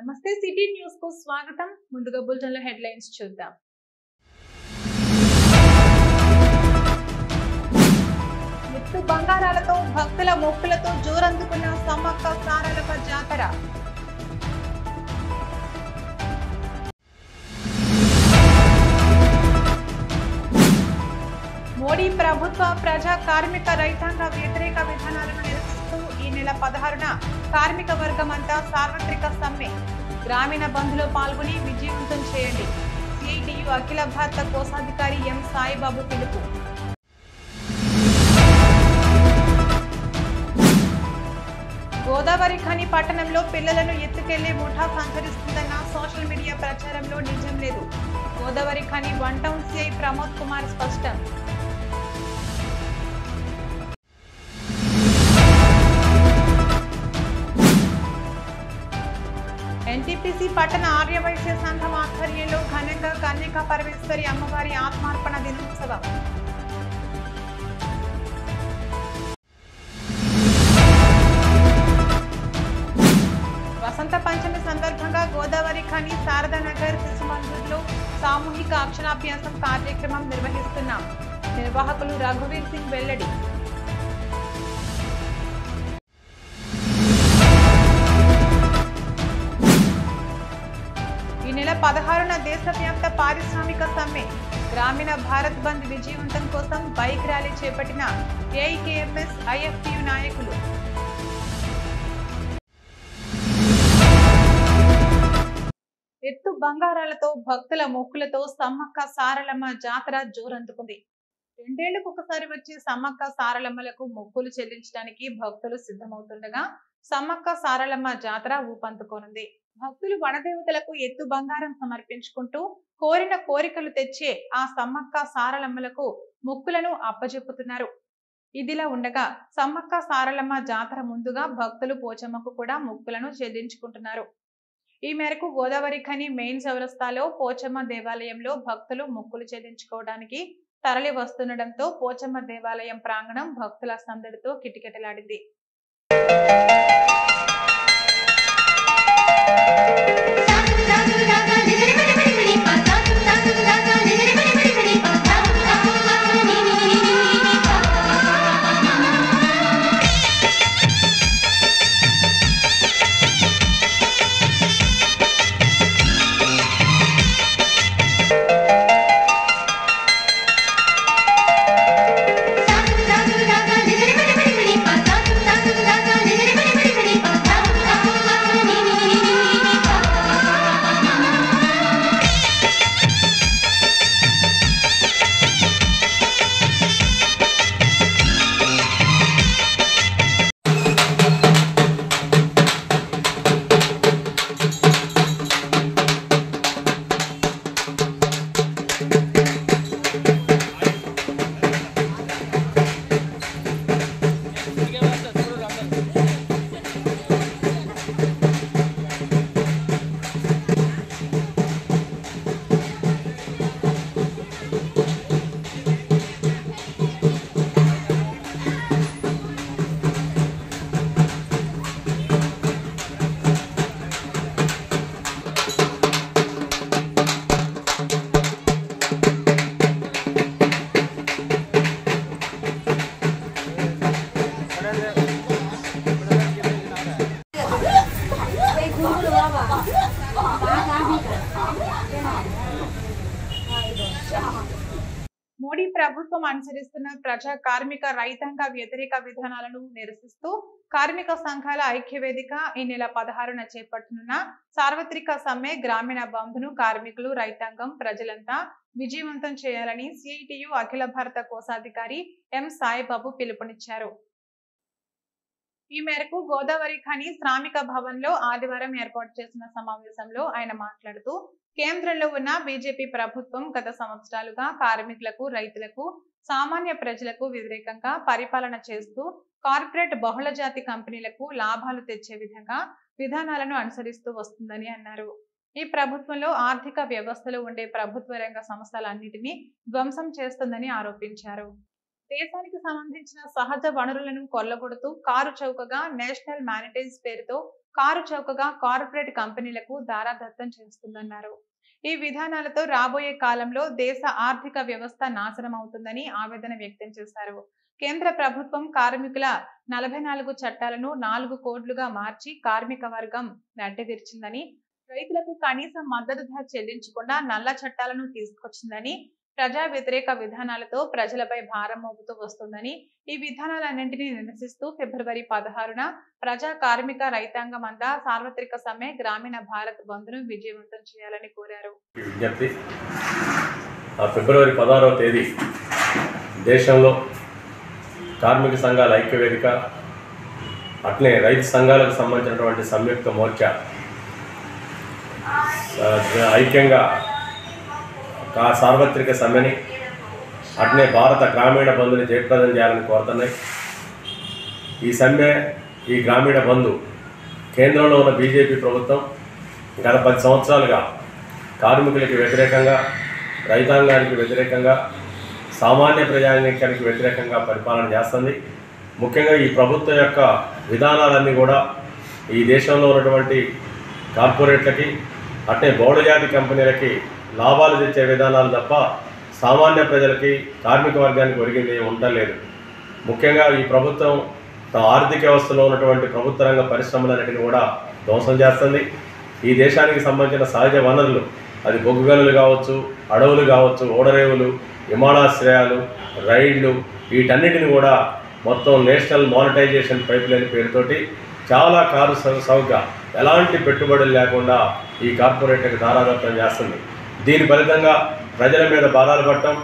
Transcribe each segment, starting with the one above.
నమస్తే city news కు స్వాగతం. ముందుగా బులెటిన్ లో హెడ్లైన్స్ చూద్దాం. ఎత్తు బంగారాలతో భక్తుల మొక్కులతో జోరందుకున్న సమ్మక్క సారలమ్మ జాతర. మోడీ ప్రభుత్వ ప్రజా కార్మిక రైతాంగ వ్యతిరేక విధానాలను నిరసిస్తూ ఈ నెల 16న కార్మిక వర్గం అంతా సార్వత్రిక సమ్మె. గ్రామీణ బంద్లో పాల్గొని విజయవంతం చేయండి. సిఐటియు అఖిల భారత కోశాధికారి ఎం సాయిబాబు పిలుపు. గోదావరి ఖని పట్టణంలో పిల్లలను ఎత్తుకెళ్లే ముఠా సంచరిస్తుందన్న సోషల్ మీడియా ప్రచారంలో నిజం లేదు. Godavarikhani one town CI Pramod Kumar స్పష్టం. ఎన్టీపీసీ పట్టణ ఆర్యవైశ్య సంఘం ఆధ్వర్యంలో ఘనంగా కన్యకా పరమేశ్వరి అమ్మవారి ఆత్మార్పణ దినోత్సవం. వసంత పంచమి సందర్భంగా గోదావరి ఖని శారదానగర్ శిశుమందిర్లో సామూహిక అక్షరాభ్యాసం కార్యక్రమం నిర్వహిస్తున్నాం. నిర్వాహకులు రఘువీర్ సింగ్ వెల్లడి. ఈ నెల 16న దేశవ్యాప్త పారిశ్రామిక సమ్మె. గ్రామీణ భారత్ బంద్ విజయవంతం కోసం బైక్ ర్యాలీ చేపట్టిన ఏఐకేఎంఎస్ ఐఎఫ్టియు నాయకులు. ఎత్తు బంగారాలతో భక్తుల మొక్కులతో సమ్మక్క సారలమ్మ జాతర జోరందుకుంది. 2 ఏళ్లకు ఒకసారి వచ్చే సమ్మక్క సారలమ్మలకు మొక్కులు చెల్లించడానికి భక్తులు సిద్ధమవుతుండగా సమ్మక్క సారలమ్మ జాతర ఊపందుకోనుంది. భక్తులు వనదేవతలకు ఎత్తు బంగారం సమర్పించుకుంటూ కోరిన కోరికలు తెచ్చే ఆ సమ్మక్క సారలమ్మలకు మొక్కులను అప్పజెప్పుతున్నారు. ఇదిలా ఉండగా సమ్మక్క సారలమ్మ జాతర ముందుగా భక్తులు పోచమ్మకు కూడా మొక్కులను చెల్లించుకుంటున్నారు. ఈ మేరకు గోదావరి ఖని మెయిన్ చౌరస్తాలో పోచమ్మ దేవాలయంలో భక్తులు మొక్కులు చెల్లించుకోవడానికి తరలి వస్తుండటంతో పోచమ్మ దేవాలయం ప్రాంగణం భక్తుల సందడితో కిటకిటలాడింది. మోడీ ప్రభుత్వం అనుసరిస్తున్న ప్రజా కార్మిక రైతాంగ వ్యతిరేక విధానాలను నిరసిస్తూ కార్మిక సంఘాల ఐక్యవేదిక ఈ నెల 16న చేపట్టనున్న సార్వత్రిక సమ్మె గ్రామీణ బంద్ను కార్మికులు, రైతాంగం, ప్రజలంతా విజయవంతం చేయాలని సిఐటియు అఖిల భారత కోశాధికారి ఎం సాయిబాబు పిలుపునిచ్చారు. ఈ మేరకు గోదావరి ఖని శ్రామిక భవన్ లో ఆదివారం ఏర్పాటు చేసిన సమావేశంలో ఆయన మాట్లాడుతూ కేంద్రంలో ఉన్న బీజేపీ ప్రభుత్వం గత సంవత్సరాలుగా కార్మికులకు, రైతులకు, సామాన్య ప్రజలకు వ్యతిరేకంగా పరిపాలన చేస్తూ కార్పొరేట్ బహుళజాతి కంపెనీలకు లాభాలు తెచ్చే విధంగా విధానాలను అనుసరిస్తూ వస్తుందని అన్నారు. ఈ ప్రభుత్వంలో ఆర్థిక వ్యవస్థలో ఉండే ప్రభుత్వ రంగ సంస్థలన్నిటినీ ధ్వంసం చేస్తుందని ఆరోపించారు. దేశానికి సంబంధించిన సహజ వనరులను కొల్లగొడుతూ కారు చౌకగా నేషనల్ మానిటైజ్ పేరుతో కారు చౌకగా కార్పొరేట్ కంపెనీలకు దారాదత్తం చేస్తుందన్నారు. ఈ విధానాలతో రాబోయే కాలంలో దేశ ఆర్థిక వ్యవస్థ నాశనం అవుతుందని ఆవేదన వ్యక్తం చేశారు. కేంద్ర ప్రభుత్వం కార్మికుల 44 చట్టాలను 4 కోడ్లుగా మార్చి కార్మిక వర్గం నడ్డివిరిచిందని, రైతులకు కనీస మద్దతు ధర చెల్లించకుండా నల్ల చట్టాలను తీసుకొచ్చిందని, ప్రజా వ్యతిరేక విధానాలతో ప్రజలపై భారం మోపుతూ వస్తుందని, ఈ విధానాలన్నింటినీ నిరసిస్తూ ఫిబ్రవరి 16న ప్రజా కార్మిక రైతాంగం అంతా సార్వత్రిక సమ్మె గ్రామీణ భారత్ బంద్ను విజయవంతం చేయాలని కోరారు. విజ్ఞప్తి. ఫిబ్రవరి 16వ తేదీ దేశంలో కార్మిక సంఘాల ఐక్యవేదిక అట్లే రైతు సంఘాలకు సంబంధించినటువంటి సంయుక్త మోర్చా ఐక్యంగా సార్వత్రిక సమ్మెని అట్నే భారత గ్రామీణ బంధుని జయప్రదం చేయాలని కోరుతున్నాయి. ఈ సమ్మె, ఈ గ్రామీణ బంధు కేంద్రంలో ఉన్న బీజేపీ ప్రభుత్వం గత 10 సంవత్సరాలుగా కార్మికులకి వ్యతిరేకంగా, రైతాంగానికి వ్యతిరేకంగా, సామాన్య ప్రజానీకానికి వ్యతిరేకంగా పరిపాలన చేస్తుంది. ముఖ్యంగా ఈ ప్రభుత్వం యొక్క విధానాలన్నీ కూడా ఈ దేశంలో ఉన్నటువంటి కార్పొరేట్లకి అట్నే బహుళజాతి కంపెనీలకి లాభాలు తెచ్చే విధానాలు తప్ప సామాన్య ప్రజలకి, కార్మిక వర్గానికి ఒరిగింది ఉండలేదు. ముఖ్యంగా ఈ ప్రభుత్వం ఆర్థిక వ్యవస్థలో ఉన్నటువంటి ప్రభుత్వ రంగ పరిశ్రమలన్నిటిని కూడా ధ్వంసం చేస్తుంది. ఈ దేశానికి సంబంధించిన సహజ వనరులు, అది బొగ్గు గనులు కావచ్చు, అడవులు కావచ్చు, ఓడరేవులు, విమానాశ్రయాలు, రైళ్లు, వీటన్నిటిని కూడా మొత్తం నేషనల్ మానిటైజేషన్ పైప్ లైన్ పేరుతోటి చాలా కారు చౌకగా ఎలాంటి పెట్టుబడులు లేకుండా ఈ కార్పొరేట్లకు దారాదత్తం చేస్తుంది. దీని ఫలితంగా ప్రజల మీద భారాలు పడటం,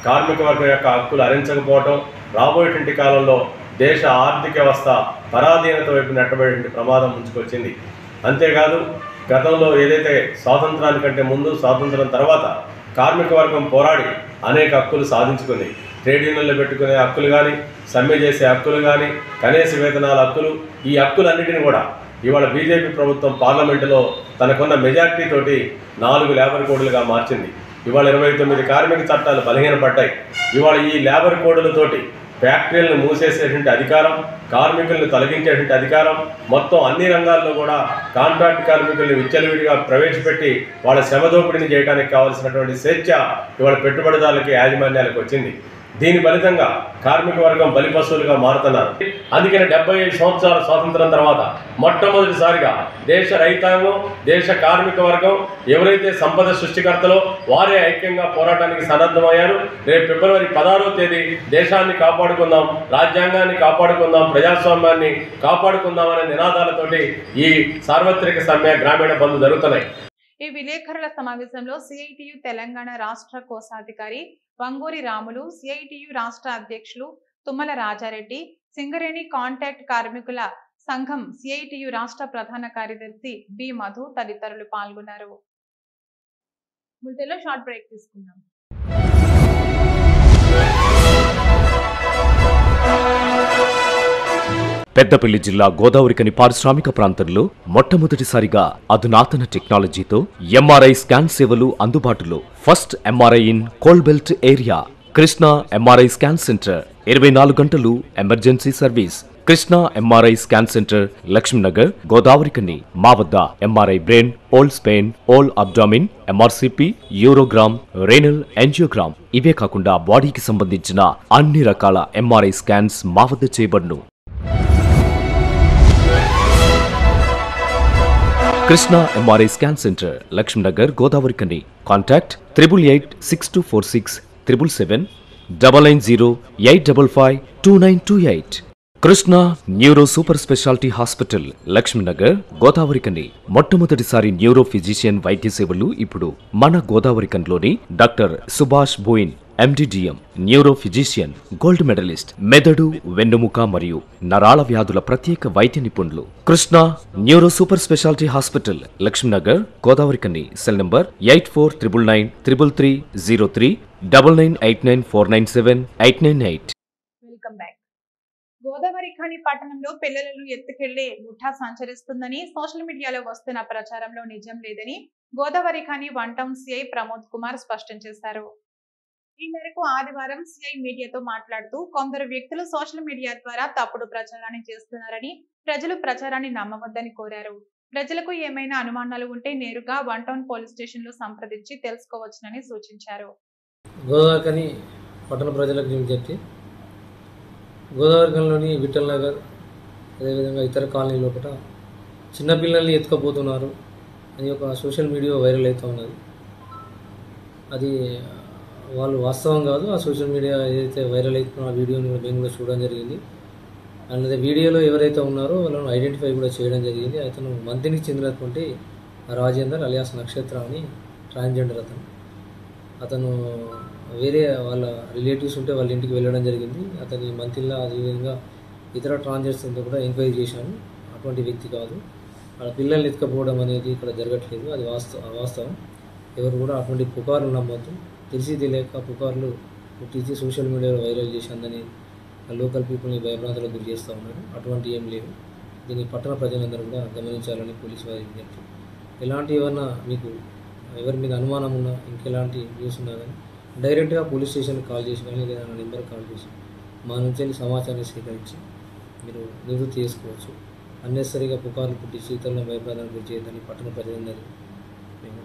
కార్మిక వర్గం యొక్క హక్కులు హరించకపోవటం, రాబోయేటువంటి కాలంలో దేశ ఆర్థిక వ్యవస్థ పరాధీనత వైపు నెట్టబడే ప్రమాదం ముంచుకొచ్చింది. అంతేకాదు, గతంలో ఏదైతే స్వాతంత్రానికంటే ముందు, స్వాతంత్రం తర్వాత కార్మిక వర్గం పోరాడి అనేక హక్కులు సాధించుకుంది. ట్రేడ్ యూనియన్లు పెట్టుకునే హక్కులు కానీ, సమ్మె చేసే హక్కులు కానీ, కనీస వేతనాల హక్కులు, ఈ హక్కులన్నిటిని కూడా ఇవాళ బీజేపీ ప్రభుత్వం పార్లమెంటులో తనకున్న మెజార్టీ తోటి 4 లేబర్ కోడ్లుగా మార్చింది. ఇవాళ 29 కార్మిక చట్టాలు బలహీనపడ్డాయి. ఇవాళ ఈ లేబర్ కోడ్లతోటి ఫ్యాక్టరీలను మూసేసేటువంటి అధికారం, కార్మికులను తొలగించేటువంటి అధికారం, మొత్తం అన్ని రంగాల్లో కూడా కాంట్రాక్ట్ కార్మికుల్ని విచ్చలవిడిగా ప్రవేశపెట్టి వాళ్ళ శ్రమ దోపిడీని చేయడానికి కావాల్సినటువంటి స్వేచ్ఛ ఇవాళ పెట్టుబడిదారులకి, యాజమాన్యాలకు వచ్చింది. దీని ఫలితంగా కార్మిక వర్గం బలిపశువులుగా మారుతున్నారు. అందుకని 75 సంవత్సరాల స్వాతంత్రం తర్వాత మొట్టమొదటిసారిగా దేశ రైతాంగం, దేశ కార్మిక వర్గం ఎవరైతే సంపద సృష్టికర్తలో వారే ఐక్యంగా పోరాటానికి సన్నద్ధమయ్యారు. రేపు ఫిబ్రవరి 16వ తేదీ దేశాన్ని కాపాడుకుందాం, రాజ్యాంగాన్ని కాపాడుకుందాం, ప్రజాస్వామ్యాన్ని కాపాడుకుందాం అనే నినాదాలతోటి ఈ సార్వత్రిక సమ్మె, గ్రామీణ బంధు జరుగుతున్నాయి. ఈ విలేకరుల సమావేశంలో సిఐటియు తెలంగాణ రాష్ట్ర కోశాధికారి వంగూరి రాములు, సిఐటియు రాష్ట్ర అధ్యక్షులు తుమ్మల రాజారెడ్డి, సింగరేణి కాంట్రాక్ట్ కార్మికుల సంఘం సిఐటియు రాష్ట్ర ప్రధాన కార్యదర్శి బి మధు తదితరులు పాల్గొన్నారు. బులెటిన్లో షార్ట్ బ్రేక్ తీసుకుందాం. పెద్దపల్లి జిల్లా గోదావరికని పారిశ్రామిక ప్రాంతంలో మొట్టమొదటిసారిగా అధునాతన టెక్నాలజీతో ఎంఆర్ఐ స్కాన్ సేవలు అందుబాటులో. First MRI in coal belt area. Krishna MRI scan centre, 24 గంటలు emergency service. Krishna MRI scan centre, Lakshminagar, Godavarikhani. మా వద్ద MRI brain, whole spine, whole abdomen, MRCP, urogram, renal angiogram, ఇవే కాకుండా బాడీకి సంబంధించిన అన్ని రకాల ఎంఆర్ఐ స్కాన్స్ మా వద్ద చేయబడును. Krishna MRI scan centre, Lakshminagar, Godavarikhani. Contact 888646 777 990 855 2928. Krishna neuro super speciality hospital, Lakshminagar, Godavarikhani. మొట్టమొదటిసారి న్యూరో ఫిజిషియన్ వైద్య సేవలు ఇప్పుడు మన గోదావరికన్లోని doctor Subhash Boyin, MD DM, neuro physician, gold medalist, మెదడు, వెన్నుముక మరియు నరాల వ్యాధుల ప్రత్యేక వైద్య నిపుణులు. Krishna neuro super speciality hospital, Lakshminagar, Godavarikhani. Cell number 8499 333 03 9989 497 898. Welcome back. Godavarikhani పట్టణంలో పిల్లలను ఎత్తుకెళ్లే ముఠా సంచరిస్తుందని సోషల్ మీడియాలో వస్తున్న ప్రచారంలో నిజం లేదని గోదావరిఖని 1 టౌన్ సిఐ ప్రమోద్ కుమార్ స్పష్టం చేశారు. ఈ మేరకు ఆదివారం సిఐ మీడియాతో మాట్లాడుతూ కొందరు వ్యక్తులు సోషల్ మీడియా ద్వారా తప్పుడు ప్రచారాన్ని చేస్తున్నారని ప్రజలు ప్రచారాన్ని నమ్మవద్దని కోరారు. ప్రజలకు ఏమైనా అనుమానాలు ఉంటే నేరుగా 1 టౌన్ పోలీస్ స్టేషన్ లో సంప్రదించి తెలుసుకోవచ్చునని సూచించారు. గోదావరికని పట్టణ ప్రజలకు విజ్ఞప్తి. గోదావరికంలోని విఠల్ నగర్ అదేవిధంగా ఇతర కాలనీ లోపల చిన్నపిల్లల్ని ఎత్తుకపోతున్నారు అని ఒక సోషల్ మీడియా వైరల్ అవుతూ ఉన్నది. అది వాళ్ళు వాస్తవం కాదు. ఆ సోషల్ మీడియా ఏదైతే వైరల్ అవుతుందో ఆ వీడియోని మేము కూడా చూడడం జరిగింది. అండ్ వీడియోలో ఎవరైతే ఉన్నారో వాళ్ళను ఐడెంటిఫై కూడా చేయడం జరిగింది. అతను మంత్రికి చెందినటువంటి రాజేందర్ అలియాస్ నక్షత్ర అని ట్రాన్స్జెండర్ అతను వేరే వాళ్ళ రిలేటివ్స్ ఉంటే వాళ్ళ ఇంటికి వెళ్ళడం జరిగింది. అతని మంత్రిలా అదేవిధంగా ఇతర ట్రాన్స్జెండర్స్తో కూడా ఎంక్వైరీ చేశాను. అటువంటి వ్యక్తి కాదు. వాళ్ళ పిల్లల్ని ఎత్తుకపోవడం అనేది ఇక్కడ జరగట్లేదు. అది వాస్తవం. ఎవరు కూడా అటువంటి పుకార్లు నమ్మొద్దు. తెలిసి తెలియక పుకార్లు పుట్టించి సోషల్ మీడియాలో వైరల్ చేసిందని లోకల్ పీపుల్ని భయభ్రాంతులకు గురి చేస్తూ ఉన్నారు. అటువంటి ఏం లేవు. దీన్ని పట్టణ ప్రజలందరూ కూడా గమనించాలని పోలీసు వారి విజ్ఞప్తి. ఎలాంటి ఏమన్నా మీకు ఎవరి మీద అనుమానం ఉన్నా ఇంకెలాంటి న్యూస్ ఉన్నా కానీ డైరెక్ట్గా పోలీస్ స్టేషన్కి కాల్ చేసి కానీ లేదా నా నెంబర్కి కాల్ చేసి మా నుంచి వెళ్ళి సమాచారాన్ని సేకరించి మీరు నివృత్తి చేసుకోవచ్చు. అన్నెసరిగా పుకార్లు పుట్టించి ఇతరులను భయభ్రాంతులకు గురి చేయదని పట్టణ ప్రజలందరూ మేము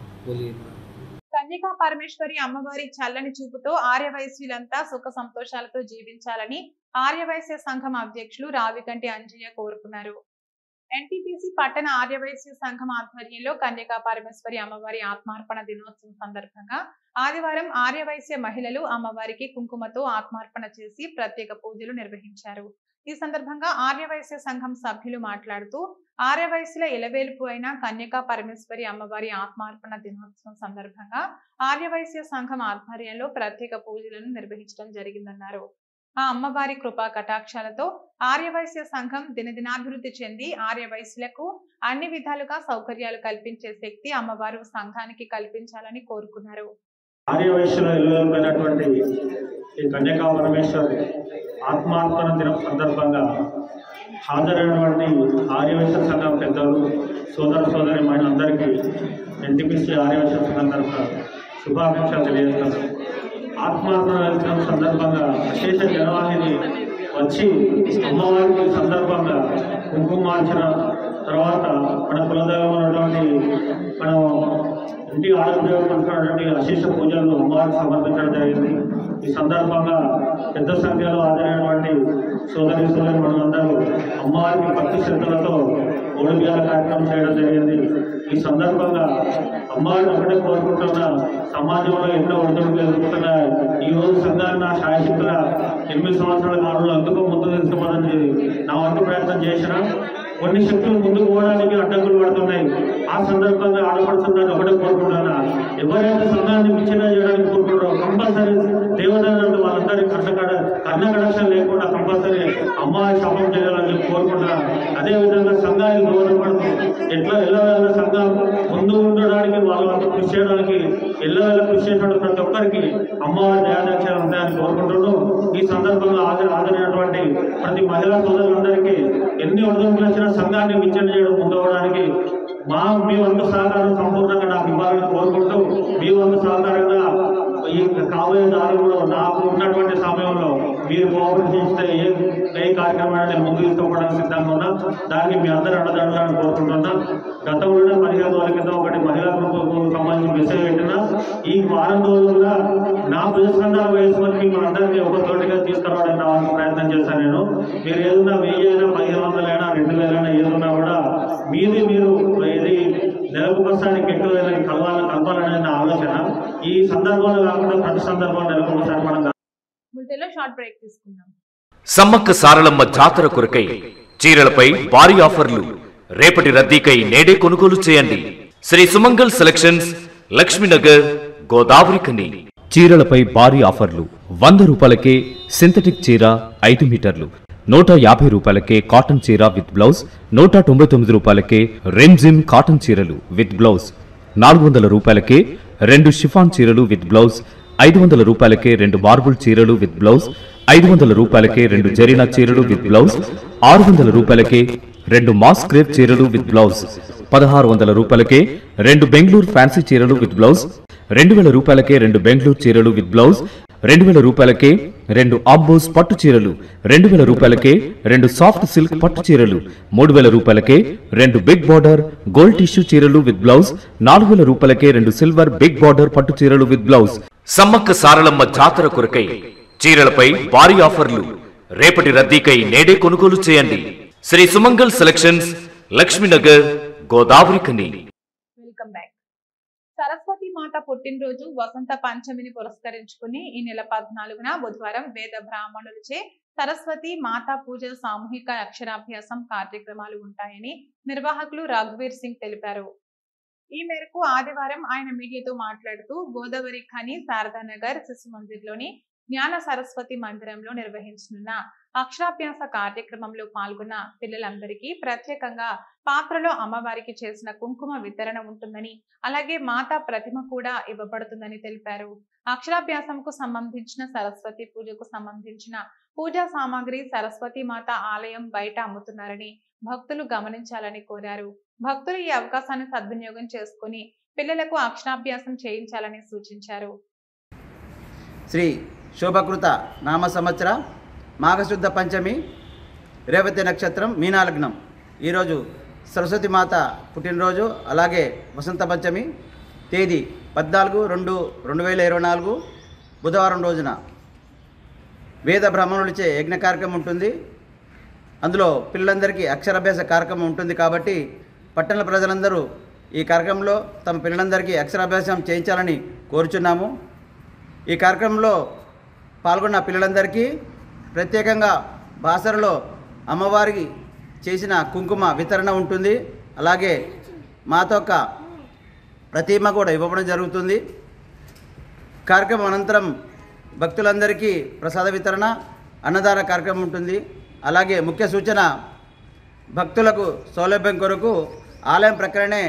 కన్యకా పరమేశ్వరి అమ్మవారి చల్లని చూపుతో ఆర్యవైశ్యులంతా సుఖ సంతోషాలతో జీవించాలని ఆర్యవైశ్య సంఘం అధ్యక్షులు రావికంటి అంజయ్య కోరుకున్నారు. ఎన్టీపీసీ పట్టణ ఆర్యవైశ్య సంఘం ఆధ్వర్యంలో కన్యకా పరమేశ్వరి అమ్మవారి ఆత్మార్పణ దినోత్సవం సందర్భంగా ఆదివారం ఆర్యవైశ్య మహిళలు అమ్మవారికి కుంకుమతో ఆత్మార్పణ చేసి ప్రత్యేక పూజలు నిర్వహించారు. ఈ సందర్భంగా ఆర్యవైశ్య సంఘం సభ్యులు మాట్లాడుతూ ఆర్యవైశ్యుల ఇలవేలుపు అయిన కన్యకా పరమేశ్వరి అమ్మవారి ఆత్మార్పణ దినోత్సవం సందర్భంగా ఆర్యవైశ్య సంఘం ఆధ్వర్యంలో ప్రత్యేక పూజలను నిర్వహించడం జరిగిందన్నారు. ఆ అమ్మవారి కృపా కటాక్షాలతో ఆర్యవైశ్య సంఘం దినదినాభివృద్ధి చెంది ఆర్యవైశ్యులకు అన్ని విధాలుగా సౌకర్యాలు కల్పించే శక్తి అమ్మవారు సంఘానికి కల్పించాలని కోరుకున్నారు. ఆర్యవైశ్యుల ఇలవేలుపైనటువంటి ఈ కన్యకా పరమేశ్వరి ఆత్మార్పణ దినం సందర్భంగా హాజరైనటువంటి ఆర్యవైశ్య సంఘం పెద్దలు సోదరి మహిళలందరికీ ఎన్టీపీసీ ఆర్యవైశ్య సంఘం తరఫున శుభాకాంక్షలు తెలియజేస్తారు. ఆత్మార్పణ దినం సందర్భంగా విశేష జనవాహిని వచ్చి అమ్మవారికి సందర్భంగా కుంకుమార్చన తర్వాత మన కులదైవమైనటువంటి మనం ఇంటి ఆరోగ్యపరుచుకున్నటువంటి అశేష పూజలు అమ్మవారికి సమర్పించడం జరిగింది. ఈ సందర్భంగా పెద్ద సంఖ్యలో హాజరైనటువంటి సోదరి మనందరూ అమ్మవారికి భక్తి శ్రద్ధలతో ఓడిబియ్యాల కార్యక్రమం చేయడం జరిగింది. ఈ సందర్భంగా అమ్మవారిని ఒకటే కోరుకుంటున్న సమాజంలో ఎన్నో ఒడిదుడుకులు ఎదుర్కొంటున్న ఈ రోజు సంఘాన్ని నా శాయశక్తుల 8 సంవత్సరాల కాలంలో ఎందుకు ముందుకు తీసుకోవాలని నా వంతు ప్రయత్నం చేసిన కొన్ని శక్తులు ముందుకు పోవడానికి అడ్డంకులు పడుతున్నాయి. ఆ సందర్భంగా ఆడపడుతున్నారు ఒకటే కోరుకుంటున్నా ఎవరైతే సంఘాన్ని విచ్ఛిన్న చేయడానికి కోరుకుంటారో కంపల్సరీ దేవతలు వాళ్ళందరి కర్ణకటాక్షం లేకుండా కంపల్సరీ అమ్మవారి శపం చేయాలని కోరుకుంటున్నా. అదేవిధంగా సంఘానికి దూరపడుతూ ఎలా సంఘం ముందు ఉండడానికి వాళ్ళ కృషి చేయడానికి ఎలా కృషి చేసినట్టు ప్రతి ఒక్కరికి అమ్మవారి దయాదాక్షాలు ఉంటాయని కోరుకుంటున్నాను. ఈ సందర్భంగా హాజరైనటువంటి ప్రతి మహిళా సోదరులందరికీ ఎన్ని ఒడిదుడుకులు వచ్చినా సంఘాన్ని విచ్ఛిన్న చేయడం ముందవడానికి మీ వంతు సహకారం సంపూర్ణంగా నాకు ఇవ్వాలని కోరుకుంటూ మీ వంతు సహకారంగా ఈ కాబోయే దారుల్లో నాకు ఉన్నటువంటి సమయంలో మీరు కోఆపరేట్ చేస్తే ఏ కార్యక్రమాన్ని నేను ముందు తీసుకోవడానికి సిద్ధంగా ఉన్నా. దానికి మీ అందరూ అండదండాలని కోరుకుంటున్నా. గతంలో 15 రోజుల క్రితం ఒకటి మహిళా గ్రూపుకు సంబంధించి మెసేజ్ పెట్టినా ఈ వారం రోజులుగా నా ప్రజస్కంధాలు వేసుకొని మిమ్మల్ని అందరినీ ఒక తోటిగా తీసుకురావడానికి నా ప్రయత్నం చేశాను. నేను మీరు ఏదన్నా 1000 అయినా 1500 అయినా 2000 అయినా ఏదన్నా కూడా మీరు ఇది నెలకు ఒకసారి గెట్టువేలని కలపాలనేది నా ఆలోచన. ఈ సందర్భంలో కాకుండా ప్రతి సందర్భంలో నెలకు ఒకసారి మనం సమ్మక్క సారలమ్మ జాతర కొరకై చీరలపై భారీ ఆఫర్లు. రేపటి రద్దీకై నేడే కొనుగోలు చేయండి. శ్రీ సుమంగల్ సెలక్షన్స్, లక్ష్మీనగర్, గోదావరికని. చీరలపై భారీ ఆఫర్లు. 100 రూపాయలకే సింథటిక్ చీర 5 మీటర్లు, 150 రూపాయలకే కాటన్ చీర విత్ బ్లౌజ్, 199 రూపాయలకే రెమ్జిమ్ కాటన్ చీరలు విత్ బ్లౌజ్, 400 రూపాయలకే 2 షిఫాన్ చీరలు విత్ బ్లౌజ్, 500 రూపాయలకే 2 మార్బుల్ చీరలు విత్ బ్లౌజ్, 500 రూపాయలకే 2 జరీనా చీరలు విత్ బ్లౌజ్, 600 రూపాయలకే 2 మాస్ క్రేప్ చీరలు విత్ బ్లౌజ్, 1600 రూపాయలకే 2 బెంగళూరు ఫ్యాన్సీ చీరలు విత్ బ్లౌజ్, 2000 రూపాయలకే 2 బెంగళూరు చీరలు విత్ బ్లౌజ్, 2,000 రూపాయలకే 2 అంబోస్ పట్టు చీరలు, 2,000 రూపాయలకే 2 సాఫ్ట్ సిల్క్ పట్టు చీరలు, 3,000 రూపాయలకే 2 బిగ్ బార్డర్ గోల్డ్ టిష్యూ చీరలు విత్ బ్లౌజ్, 4,000 రూపాయలకే 2 సిల్వర్ బిగ్ బార్డర్ పట్టు చీరలు విత్ బ్లౌజ్. సమ్మక్క సారలమ్మ జాతర కొరకై చీరలపై భారీ ఆఫర్లు. రేపటి రద్దీకై నేడే కొనుగోలు చేయండి. శ్రీ సుమంగల్ సెలక్షన్స్, లక్ష్మీనగర్, గోదావరి కని. Welcome back. సరస్వతి మాత పుట్టినరోజు వసంత పంచమిని పురస్కరించుకుని ఈ నెల 14న బుధవారం వేద బ్రాహ్మణులచే సరస్వతి మాతా పూజ సామూహిక అక్షరాభ్యాసం కార్యక్రమాలు ఉంటాయని నిర్వాహకులు రఘువీర్ సింగ్ తెలిపారు. ఈ మేరకు ఆదివారం ఆయన మీడియాతో మాట్లాడుతూ గోదావరి ఖని శారదానగర్ శిశు మందిర్లోని జ్ఞాన సరస్వతి మందిరంలో నిర్వహించనున్న అక్షరాభ్యాస కార్యక్రమంలో పాల్గొన్న పిల్లలందరికీ ప్రత్యేకంగా పాత్రలో అమ్మవారికి చేసిన కుంకుమ వితరణ ఉంటుందని, అలాగే మాతా ప్రతిమ కూడా ఇవ్వబడుతుందని తెలిపారు. అక్షరాభ్యాసంకు సంబంధించిన సరస్వతి పూజకు సంబంధించిన పూజా సామాగ్రి సరస్వతి మాత ఆలయం బయట అమ్ముతున్నారని భక్తులు గమనించాలని కోరారు. భక్తులు ఈ అవకాశాన్ని సద్వినియోగం చేసుకుని పిల్లలకు అక్షరాభ్యాసం చేయించాలని సూచించారు. శ్రీ శోభకృత నామ సంవత్సర మాఘశుద్ధ పంచమి, రేవతి నక్షత్రం, మీనాలగ్నం. ఈరోజు సరస్వతి మాత పుట్టినరోజు, అలాగే వసంత పంచమి. తేదీ 14/2/2024 బుధవారం రోజున వేద బ్రాహ్మణులచే యజ్ఞ కార్యక్రమం ఉంటుంది. అందులో పిల్లలందరికీ అక్షరాభ్యాస కార్యక్రమం ఉంటుంది కాబట్టి పట్టణ ప్రజలందరూ ఈ కార్యక్రమంలో తమ పిల్లలందరికీ అక్షరాభ్యాసం చేయించాలని కోరుచున్నాము. ఈ కార్యక్రమంలో పాల్గొన్న పిల్లలందరికీ ప్రత్యేకంగా బాసరలో అమ్మవారికి చేసిన కుంకుమ వితరణ ఉంటుంది. అలాగే మాతొక్క ప్రతిమ కూడా ఇవ్వడం జరుగుతుంది. కార్యక్రమం అనంతరం భక్తులందరికీ ప్రసాద వితరణ, అన్నదాన కార్యక్రమం ఉంటుంది. అలాగే ముఖ్య సూచన, భక్తులకు సౌలభ్యం కొరకు ఆలయం ప్రక్కనే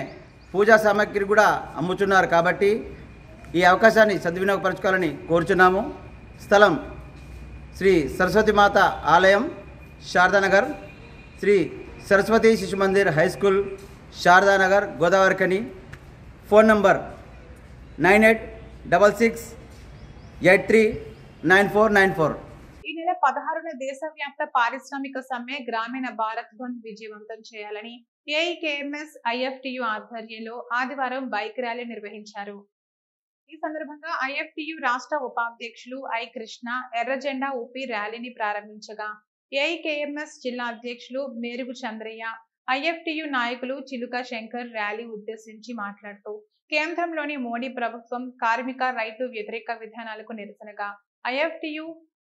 పూజా సామాగ్రి కూడా అమ్ముతున్నారు కాబట్టి ఈ అవకాశాన్ని సద్వినియోగపరచుకోవాలని కోరుచున్నాము. స్థలం శ్రీ సరస్వతి మాత ఆలయం, శారదానగర్, శ్రీ సరస్వతి శిశు మందిర్ హై స్కూల్, శారదానగర్, గోదావరి కని. Phone number 9866839494. ఈ నెల 16న దేశవ్యాప్త పారిశ్రామిక సమ్మె గ్రామీణ భారత్ బంద్ విజయవంతం చేయాలని ఏఐకేఎంఎస్ ఐఎఫ్టియు ఆధ్వర్యంలో ఆదివారం బైక్ ర్యాలీ నిర్వహించారు. ఈ సందర్భంగా ఐఎఫ్టియు రాష్ట్ర ఉపాధ్యక్షులు ఐ కృష్ణ ఎర్రజెండా ఊపి ర్యాలీని ప్రారంభించగా ఏఐకేఎంఎస్ జిల్లా అధ్యక్షులు మేరుగు చంద్రయ్య, ఐఎఫ్టియు నాయకులు చిలుక శంకర్ ర్యాలీ ఉద్దేశించి మాట్లాడుతూ కేంద్రంలోని మోడీ ప్రభుత్వం కార్మిక రైతు వ్యతిరేక విధానాలకు నిరసనగా ఐఎఫ్టియు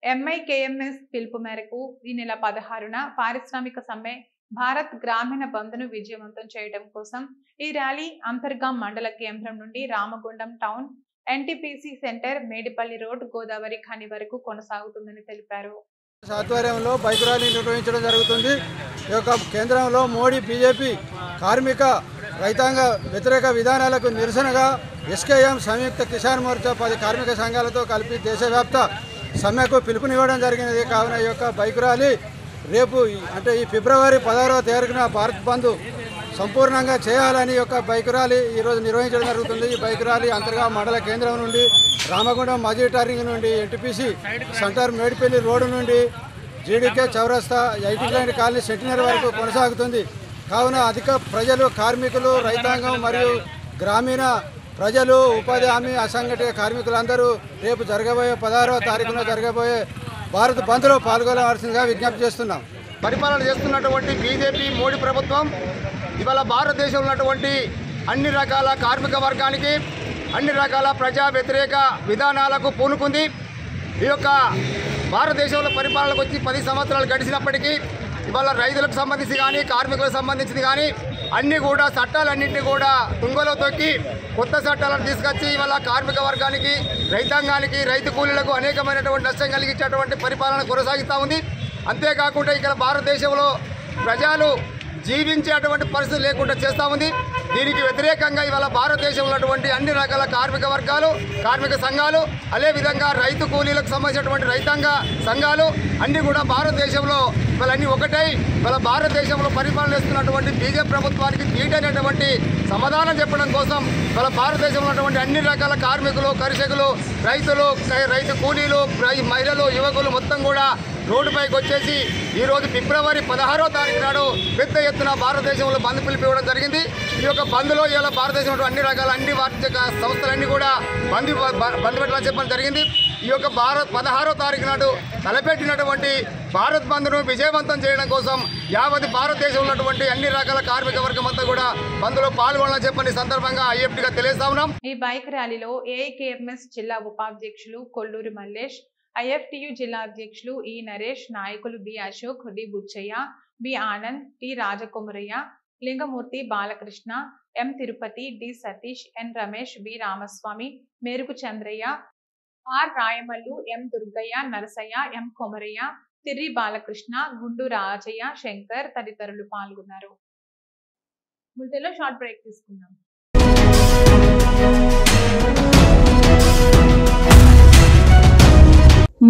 ఎంఐకేఎంఎస్ పిలుపు మేరకు ఈ నెల 16న పారిశ్రామిక సమ్మె భారత్ గ్రామీణ బంద్ను విజయవంతం చేయడం కోసం ఈ ర్యాలీ అంతర్గాం మండల కేంద్రం నుండి Ramagundam town, NTPC centre, Medipalli road, Godavarikhani వరకు కొనసాగుతుందని తెలిపారు. ఆధ్వర్యంలో బైక్ ర్యాలీ నిర్వహించడం జరుగుతుంది. ఈ యొక్క కేంద్రంలో మోడీ బీజేపీ కార్మిక రైతాంగ వ్యతిరేక విధానాలకు నిరసనగా ఎస్కేఎం సంయుక్త కిసాన్ మోర్చా 10 కార్మిక సంఘాలతో కలిపి దేశవ్యాప్త సమ్మెకు పిలుపునివ్వడం జరిగినది. కావున ఈ యొక్క బైక్ ర్యాలీ రేపు అంటే ఈ ఫిబ్రవరి 16వ తారీఖున భారత్ బంద్ సంపూర్ణంగా చేయాలని యొక్క బైక్ ర్యాలీ ఈరోజు నిర్వహించడం జరుగుతుంది. ఈ బైక్ ర్యాలీ అంతర్గా మండల కేంద్రం నుండి రామగుండం మజీ టర్నింగ్ నుండి ఎన్టీపీసీ సెంటర్, మేడిపల్లి రోడ్డు నుండి జీడీకే చౌరస్తా, ఐటీ లైన్ కాలనీ, సెంటినరీ వరకు కొనసాగుతుంది. కావున అధిక ప్రజలు, కార్మికులు, రైతాంగం మరియు గ్రామీణ ప్రజలు, ఉపాధి హామీ అసంఘటిత కార్మికులందరూ రేపు జరగబోయే 16వ తారీఖున జరగబోయే భారత్ బంద్లో పాల్గొనవలసిందిగా విజ్ఞప్తి చేస్తున్నాం. పరిపాలన చేస్తున్నటువంటి బీజేపీ మోడీ ప్రభుత్వం ఇవాళ భారతదేశంలో ఉన్నటువంటి అన్ని రకాల కార్మిక వర్గానికి, అన్ని రకాల ప్రజా వ్యతిరేక విధానాలకు పూనుకుంది. ఈ యొక్క భారతదేశంలో పరిపాలనకు వచ్చి 10 సంవత్సరాలు గడిచినప్పటికీ ఇవాళ రైతులకు సంబంధించి కానీ, కార్మికులకు సంబంధించింది కానీ అన్నీ కూడా చట్టాలన్నింటినీ కూడా తుంగలో తొక్కి కొత్త చట్టాలను తీసుకొచ్చి ఇవాళ కార్మిక వర్గానికి, రైతాంగానికి, రైతు కూలీలకు అనేకమైనటువంటి నష్టం కలిగించేటువంటి పరిపాలన కొనసాగిస్తూ ఉంది. అంతేకాకుండా ఇక్కడ భారతదేశంలో ప్రజలు జీవించేటువంటి పరిస్థితి లేకుండా చేస్తూ ఉంది. దీనికి వ్యతిరేకంగా ఇవాళ భారతదేశంలో ఉన్నటువంటి అన్ని రకాల కార్మిక వర్గాలు, కార్మిక సంఘాలు, అదేవిధంగా రైతు కూలీలకు సంబంధించినటువంటి రైతాంగ సంఘాలు అన్నీ కూడా భారతదేశంలో ఇవన్నీ ఒకటై ఇవాళ భారతదేశంలో పరిపాలన చేస్తున్నటువంటి బీజేపీ ప్రభుత్వానికి ధీటైనటువంటి సమాధానం చెప్పడం కోసం ఇవాళ భారతదేశంలో ఉన్నటువంటి అన్ని రకాల కార్మికులు, కర్షకులు, రైతులు, రైతు కూలీలు, మహిళలు, యువకులు మొత్తం కూడా రోడ్డుపైకి వచ్చేసి ఈరోజు ఫిబ్రవరి 16వ తారీఖు నాడు పెద్ద ఎత్తున భారతదేశంలో బంద్ పిలిపివ్వడం జరిగింది. ఈ యొక్క బంద్లో ఇవాళ భారతదేశంలో అన్ని రకాల అన్ని వార్షిక సంస్థలన్నీ కూడా బంద్ పెట్టాలని చెప్పడం జరిగింది. ఈ యొక్క 16వ తారీఖు నాడు తలపెట్టినటువంటి భారత్ బంద్ను విజయవంతం చేయడం కోసం యావత్ భారతదేశంలో ఉన్నటువంటి అన్ని రకాల కార్మిక వర్గం అంతా కూడా బంద్లో పాల్గొనాలని చెప్పని సందర్భంగా ఐఎఫ్టీగా తెలియజేస్తా ఉన్నాం. ఈ బైక్ ర్యాలీలో ఏఐకేఎంఎస్ జిల్లా ఉపాధ్యక్షులు కొల్లూరు మల్లేష్, ఐఎఫ్టియు జిల్లా అధ్యక్షులు ఈ నరేష్, నాయకులు B Ashok, D Buchaiah, B Anand, T Rajakumaraiah, Lingamurthy, Balakrishna, M Tirupati, D Satish, N Ramesh, B Ramaswamy, Meruku Chandraiah, R Rayamallu, M Durgaiah, Narasaiah, M Komaraiah, Tirri Balakrishna, Gundu Rajaiah, Shankar తదితరులు పాల్గొన్నారు. బులెటిన్లో షార్ట్ బ్రేక్ తీసుకున్నాం.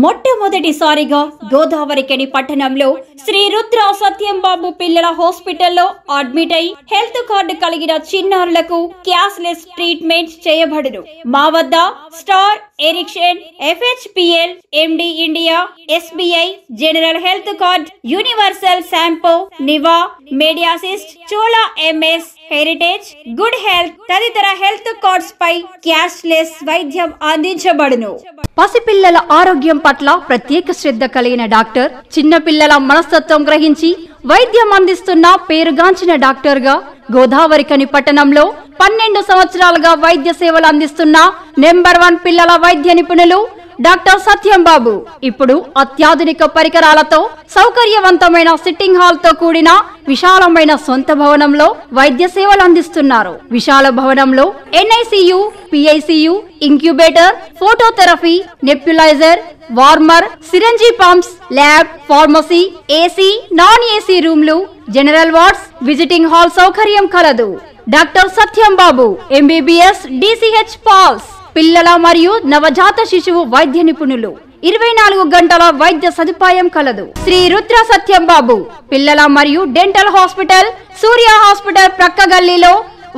మొట్టమొదటిసారిగా గోదావరికని పట్టణంలో శ్రీ రుద్ర సత్యంబాబు పిల్లల హాస్పిటల్లో అడ్మిట్ అయి హెల్త్ కార్డు కలిగిన చిన్నారులకు క్యాష్లెస్ ట్రీట్మెంట్ చేయబడును. మా వద్ద star, Ericson, FHPL, MD India, SBI, general health card, universal Sompo, Niva, Medi Assist, Chola MS, heritage, good health తదితర హెల్త్ కార్డ్స్ పై క్యాష్లెస్ వైద్యం అందించబడును. పసిపిల్లల ఆరోగ్యం పట్ల ప్రత్యేక శ్రద్ధ కలిగిన డాక్టర్, చిన్నపిల్లల మనస్తత్వం గ్రహించి వైద్యం అందిస్తున్న పేరుగాంచిన డాక్టర్ గా గోదావరికని పట్టణంలో 12 సంవత్సరాలుగా వైద్య సేవలు అందిస్తున్న నెంబర్ 1 పిల్లల వైద్య నిపుణులు డాక్టర్ సత్యంబాబు ఇప్పుడు అత్యాధునిక పరికరాలతో సౌకర్యవంతమైన సిట్టింగ్ హాల్ తో కూడిన విశాలమైన సొంత భవనంలో వైద్య సేవలు అందిస్తున్నారు. విశాల భవనంలో NICU, PICU, incubator, phototherapy, nebulizer, warmer, syringe pumps, lab, pharmacy, AC, non AC రూమ్లు, జనరల్ వార్డ్స్, విజిటింగ్ హాల్ సౌకర్యం కలదు. Doctor Satyambabu MBBS, DCH PALS, పిల్లల మరియు నవజాత శిశువు వైద్య నిపుణులు, 24 గంటల వైద్య సదుపాయం కలదు. శ్రీ రుద్ర సత్యంబాబు పిల్లల మరియు డెంటల్ హాస్పిటల్, సూర్య హాస్పిటల్ ప్రక్క గల్లీలో,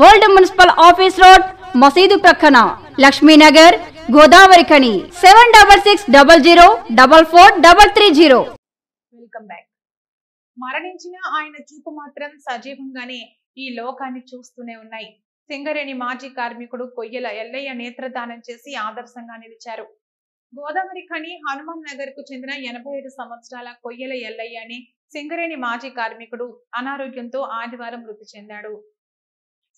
ఓల్డ్ మున్సిపల్ ఆఫీస్ రోడ్, మసీదు ప్రక్కన, లక్ష్మీనగర్, గోదావరికని 7660044330. Welcome back. మరణించిన ఆయన చూపు మాత్రం సజీవంగానే ఈ లోకాన్ని చూస్తూనే ఉన్నాయి. సింగరేణి మాజీ కార్మికుడు కొయ్యల ఎల్లయ్య నేత్రదానం చేసి ఆదర్శంగా నిలిచారు. గోదావరి ఖని హనుమాన్ నగర్ కు చెందిన 87 సంవత్సరాల కొయ్యల ఎల్లయ్య అనే సింగరేణి మాజీ కార్మికుడు అనారోగ్యంతో ఆదివారం మృతి చెందాడు.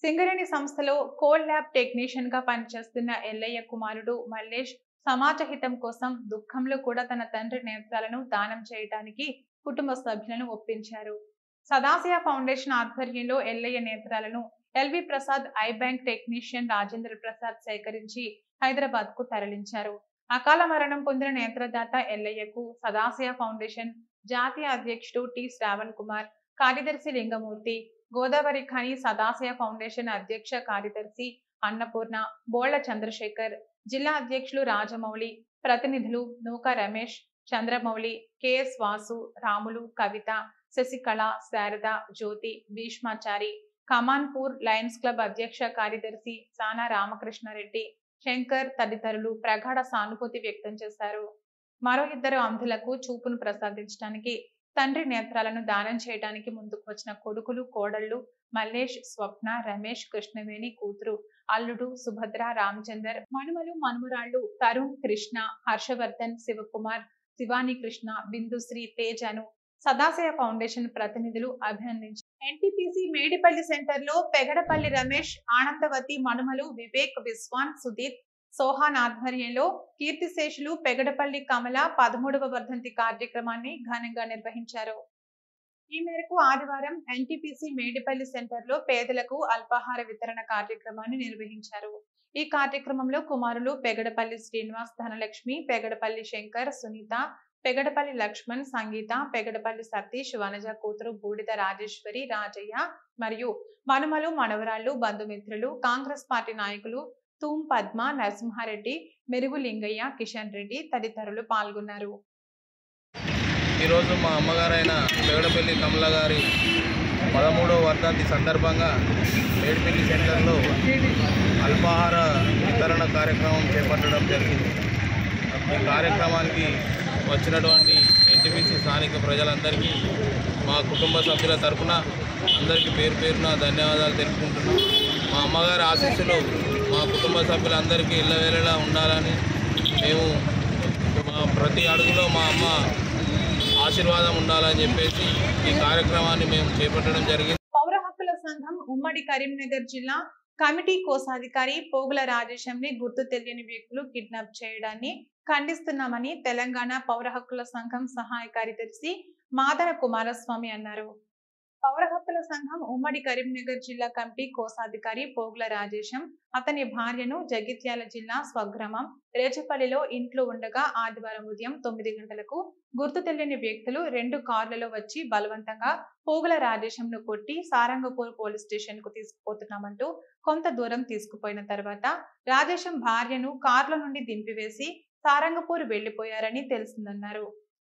సింగరేణి సంస్థలో కోల్ ల్యాబ్ టెక్నీషియన్ గా పనిచేస్తున్న ఎల్లయ్య కుమారుడు మల్లేష్ సమాజ హితం కోసం దుఃఖంలో కూడా తన తండ్రి నేత్రాలను దానం చేయడానికి కుటుంబ సభ్యులను ఒప్పించారు. సదాశయ ఫౌండేషన్ ఆధ్వర్యంలో ఎల్లయ్య నేత్రాలను LV Prasad eye bank technician Rajendra Prasad సేకరించి హైదరాబాద్ కు తరలించారు. అకాల మరణం పొందిన నేత్రదాత ఎల్లయ్యకు సదాశయ ఫౌండేషన్ జాతీయ అధ్యక్షుడు టి శ్రావణ్ కుమార్, కార్యదర్శి లింగమూర్తి, గోదావరి ఖని సదాశయ ఫౌండేషన్ అధ్యక్ష కార్యదర్శి అన్నపూర్ణ, బోళ్ల చంద్రశేఖర్, జిల్లా అధ్యక్షులు రాజమౌళి, ప్రతినిధులు నూక రమేష్, చంద్రమౌళి, KS వాసు, రాములు, కవిత, శశికళ, శారద, జ్యోతి, భీష్మాచారి, కమాన్పూర్ లయన్స్ క్లబ్ అధ్యక్ష కార్యదర్శి సానా రామకృష్ణారెడ్డి, శంకర్ తదితరులు ప్రగాఢ సానుభూతి వ్యక్తం చేశారు. మరో 2 అంధులకు చూపును ప్రసాదించడానికి తండ్రి నేత్రాలను దానం చేయడానికి ముందుకు వచ్చిన కొడుకులు, కోడళ్లు మల్లేష్, స్వప్న, రమేష్, కృష్ణవేణి కూతురు, అల్లుడు సుభద్ర, రామచందర్, మనుమలు, మనుమరాళ్లు తరుణ్, కృష్ణ, హర్షవర్ధన్, శివకుమార్, శివాని కృష్ణ, బిందుశ్రీ, తేజను సదాశయ ఫౌండేషన్ ప్రతినిధులు అభినందించారు. NTPC మేడిపల్లి సెంటర్ లో పెగడపల్లి రమేష్, ఆనందవతి మనుమలు వివేక్, విశ్వాన్, సుదీప్, సోహాన్ ఆధ్వర్యంలో కీర్తిశేషులు పెగడపల్లి కమల 13వ వర్ధంతి కార్యక్రమాన్ని ఘనంగా నిర్వహించారు. ఈ మేరకు ఆదివారం NTPC మేడిపల్లి సెంటర్ లో పేదలకు అల్పాహార వితరణ కార్యక్రమాన్ని నిర్వహించారు. ఈ కార్యక్రమంలో కుమారులు పెగడపల్లి శ్రీనివాస్, ధనలక్ష్మి, పెగడపల్లి శంకర్, సునీత, పెగడపల్లి లక్ష్మణ్, సంగీత, పెగడపల్లి సతీష్, వనజ కూతురు బూడిద రాజేశ్వరి, రాజయ్య మరియు మనుమలు, మనవరాళ్లు, బంధుమిత్రులు, కాంగ్రెస్ పార్టీ నాయకులు తూం పద్మ, నరసింహారెడ్డి, మెరుగు లింగయ్య, కిషన్ రెడ్డి తదితరులు పాల్గొన్నారు. ఈరోజు మా అమ్మగారైన పెగడపల్లి కమల గారి 13వ వర్ధంతి సందర్భంగా మేడిపల్లి సెంటర్లో అల్పాహార వితరణ కార్యక్రమం చేపట్టడం జరిగింది. ఈ కార్యక్రమానికి వచ్చినటువంటి ఎన్టీపీసీ స్థానిక ప్రజలందరికీ మా కుటుంబ సభ్యుల తరఫున అందరికీ పేరు పేరున ధన్యవాదాలు తెలుపుకుంటున్నాం. మా అమ్మగారి ఆశీస్సులు మా కుటుంబ సభ్యులందరికీ ఇళ్ళవేళలా ఉండాలని మేము ప్రతి అడుగులో మా అమ్మ ఆశీర్వాదం ఉండాలని చెప్పేసి ఈ కార్యక్రమాన్ని మేము చేపట్టడం జరిగింది. పౌర హక్కుల సంఘం ఉమ్మడి కరీంనగర్ జిల్లా కమిటీ కోశాధికారి పోగుల రాజేశంని గుర్తు తెలియని వ్యక్తులు కిడ్నాప్ చేయడాన్ని ఖండిస్తున్నామని తెలంగాణ పౌర హక్కుల సంఘం సహాయ కార్యదర్శి మాదర కుమారస్వామి అన్నారు. పౌర హక్కుల సంఘం ఉమ్మడి కరీంనగర్ జిల్లా కమిటీ కోశాధికారి పోగుల రాజేశం అతని భార్యను జగిత్యాల జిల్లా స్వగ్రామం రేచపల్లిలో ఇంట్లో ఉండగా ఆదివారం ఉదయం 9 గంటలకు గుర్తు తెలియని వ్యక్తులు 2 కార్లలో వచ్చి బలవంతంగా పోగుల రాజేశంను కొట్టి సారంగపూర్ పోలీస్ స్టేషన్ కు తీసుకుపోతున్నామంటూ కొంత దూరం తీసుకుపోయిన తర్వాత రాజేశం భార్యను కార్ల నుండి దింపివేసి సారంగపూర్ వెళ్లిపోయారని తెలిసిందన్నారు.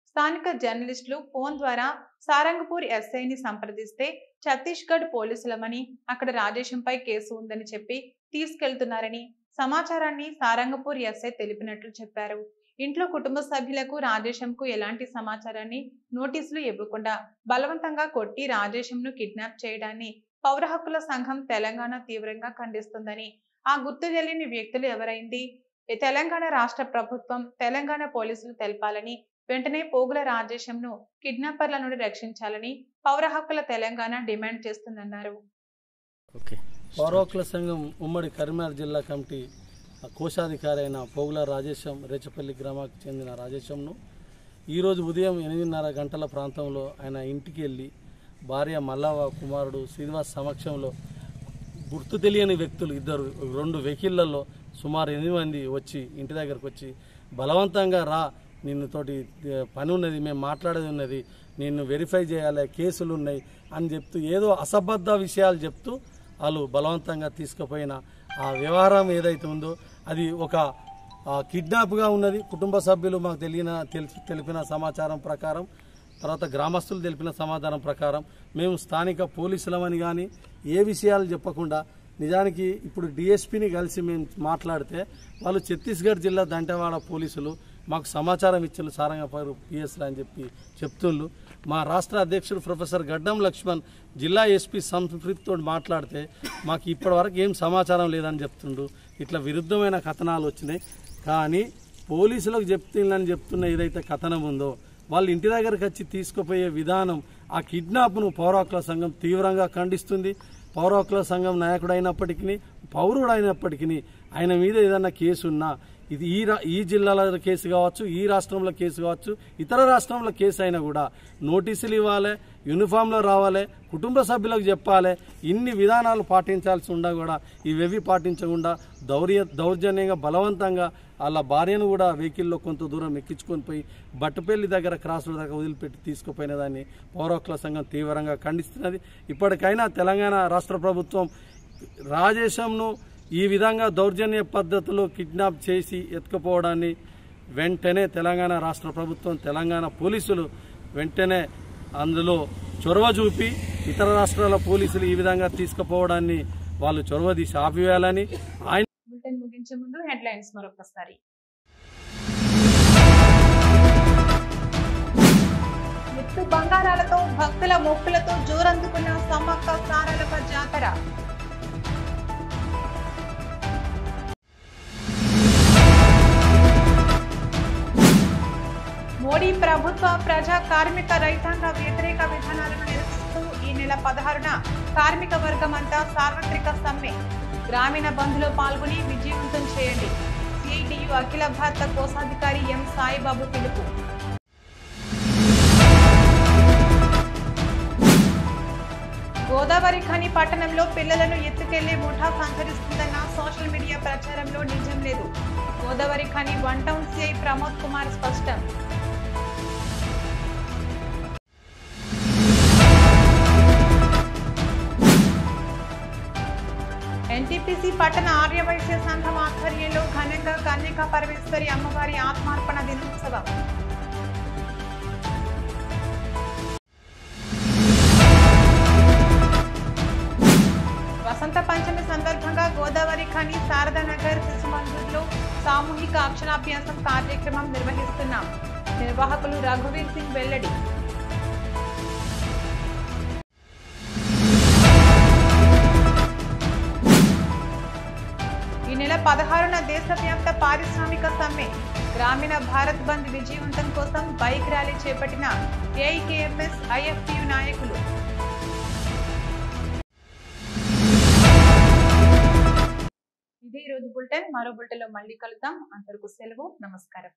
స్థానిక జర్నలిస్టులు ఫోన్ ద్వారా సారంగపూర్ ఎస్ఐని సంప్రదిస్తే ఛత్తీస్గఢ్ పోలీసులమని అక్కడ రాజేశంపై కేసు ఉందని చెప్పి తీసుకెళ్తున్నారని సమాచారాన్ని సారంగపూర్ ఎస్ఐ తెలిపినట్లు చెప్పారు. ఇంట్లో కుటుంబ సభ్యులకు రాజేశంకు ఎలాంటి సమాచారాన్ని నోటీసులు ఇవ్వకుండా బలవంతంగా కొట్టి రాజేశంను కిడ్నాప్ చేయడాన్ని పౌర హక్కుల సంఘం తెలంగాణ తీవ్రంగా ఖండిస్తుందని, ఆ గుర్తు తెలియని వ్యక్తులు ఎవరైంది తెలంగాణ రాష్ట్ర ప్రభుత్వం తెలంగాణ పోలీసులు తెలపాలని, వెంటనే పోగుల రాజేశంను కిడ్నాపర్ల నుండి రక్షించాలని పౌర హక్కుల తెలంగాణ డిమాండ్ చేస్తుందన్నారు. పౌర హక్కుల సంఘం ఉమ్మడి కరీంనగర్ జిల్లా కమిటీ కోశాధికారి అయిన పోగుల రాజేశం రేచపల్లి గ్రామానికి చెందిన రాజేశంను ఈరోజు ఉదయం 8:30 గంటల ప్రాంతంలో ఆయన ఇంటికి వెళ్ళి భార్య మల్లవ కుమారుడు శ్రీనివాస్ సమక్షంలో గుర్తు తెలియని వ్యక్తులు 2 వెహికళ్లలో సుమారు 8 మంది వచ్చి ఇంటి దగ్గరకు వచ్చి బలవంతంగా రా, నిన్నుతోటి పని ఉన్నది, మేము మాట్లాడేది ఉన్నది, నిన్ను వెరిఫై చేయాలి, కేసులు ఉన్నాయి అని చెప్తూ ఏదో అసంబద్ధ విషయాలు చెప్తూ వాళ్ళు బలవంతంగా తీసుకుపోయిన ఆ వ్యవహారం ఏదైతే ఉందో అది ఒక కిడ్నాప్గా ఉన్నది. కుటుంబ సభ్యులు మాకు తెలిపిన సమాచారం ప్రకారం, తర్వాత గ్రామస్తులు తెలిపిన సమాచారం ప్రకారం మేము స్థానిక పోలీసులమని కానీ ఏ విషయాలు చెప్పకుండా నిజానికి ఇప్పుడు డిఎస్పీని కలిసి మేము మాట్లాడితే వాళ్ళు ఛత్తీస్గఢ్ జిల్లా దంటెవాడ పోలీసులు మాకు సమాచారం ఇచ్చారు సారంగపూర్ పిఎస్లు అని చెప్పి చెప్తుండ్రు. మా రాష్ట్ర అధ్యక్షుడు ప్రొఫెసర్ గడ్డం లక్ష్మణ్ జిల్లా ఎస్పీ సంస్కృతితో మాట్లాడితే మాకు ఇప్పటివరకు ఏం సమాచారం లేదని చెప్తుండ్రు. ఇట్లా విరుద్ధమైన కథనాలు వచ్చినాయి. కానీ పోలీసులకు చెప్తున్న ఏదైతే కథనం ఉందో వాళ్ళు ఇంటి దగ్గరకు వచ్చి తీసుకుపోయే విధానం, ఆ కిడ్నాప్ను పౌర హక్కుల సంఘం తీవ్రంగా ఖండిస్తుంది. పౌర హక్కుల సంఘం నాయకుడైనప్పటికీ పౌరుడైనప్పటికీ ఆయన మీద ఏదైనా కేసు ఉన్నా ఇది ఈ జిల్లాలో కేసు కావచ్చు, ఈ రాష్ట్రంలో కేసు కావచ్చు, ఇతర రాష్ట్రంలో కేసు అయినా కూడా నోటీసులు ఇవ్వాలి, యూనిఫామ్లో రావాలి, కుటుంబ సభ్యులకు చెప్పాలి. ఇన్ని విధానాలు పాటించాల్సి ఉండా కూడా ఇవేవి పాటించకుండా దౌర్జన్యంగా బలవంతంగా వాళ్ళ భార్యను కూడా వెహికల్లో కొంత దూరం ఎక్కించుకొని పోయి బట్టపల్లి దగ్గర క్రాస్ రోడ్ దగ్గర వదిలిపెట్టి తీసుకుపోయిన దాన్ని పౌర హక్కుల సంఘం తీవ్రంగా ఖండిస్తున్నది. ఇప్పటికైనా తెలంగాణ రాష్ట్ర ప్రభుత్వం రాజేశంను ఈ విధంగా దౌర్జన్య పద్ధతిలో కిడ్నాప్ చేసి ఎత్తుకుపోవడాన్ని వెంటనే తెలంగాణ రాష్ట్ర ప్రభుత్వం, తెలంగాణ పోలీసులు వెంటనే అందులో చొరవ చూపి ఇతర రాష్ట్రాల పోలీసులు ఈ విధంగా తీసుకుపోవడాన్ని వాళ్ళు చొరవ తీసి ఆపివేయాలని ఆయన ముగించే ముందు హెడ్లైన్స్ మరొకసారి. మిత్తు బంగారాలతో భక్తుల మొక్కులతో జోరందుకున్న సమ్మక్క సారలమ్మ జాతర. మోడీ ప్రభుత్వ ప్రజా కార్మిక రైతాంగ వ్యతిరేక విధానాలను నిరసిస్తూ ఈ నెల 16న కార్మిక వర్గం అంతా సార్వత్రిక సమ్మె. గ్రామీణ బంద్లో పాల్గొని విజయవంతం చేయండి. సిఐటియు అఖిల భారత కోశాధికారి ఎం సాయిబాబు పిలుపు. గోదావరి ఖని పట్టణంలో పిల్లలను ఎత్తుకెళ్లే ముఠా సంచరిస్తుందన్న సోషల్ మీడియా ప్రచారంలో నిజం లేదు. గోదావరి ఖని 1 టౌన్ సిఐ ప్రమోద్ కుమార్ స్పష్టం. ఎన్టీపీసీ పట్టణ ఆర్యవైశ్య సంఘం ఆధ్వర్యంలో ఘనంగా కన్యకా పరమేశ్వరి అమ్మవారి ఆత్మార్పణ దినోత్సవం. వసంత పంచమి సందర్భంగా గోదావరి ఖని శారదానగర్ శిశుమందిర్లో సామూహిక అక్షరాభ్యాసం కార్యక్రమం నిర్వహిస్తున్నాం. నిర్వాహకులు రఘువీర్ సింగ్ వెల్లడి. ఈ నెల 16న దేశవ్యాప్త పారిశ్రామిక సమ్మె గ్రామీణ భారత్ బంద్ విజయవంతం కోసం బైక్ ర్యాలీ చేపట్టిన ఏఐకేఎంఎస్ ఐఎఫ్టియు నాయకులు. ఇదే రోజు బులెటిన్. మరో బులెటిన్లో మళ్ళీ కలుద్దాం. అంతవరకు సెలవు. నమస్కారం.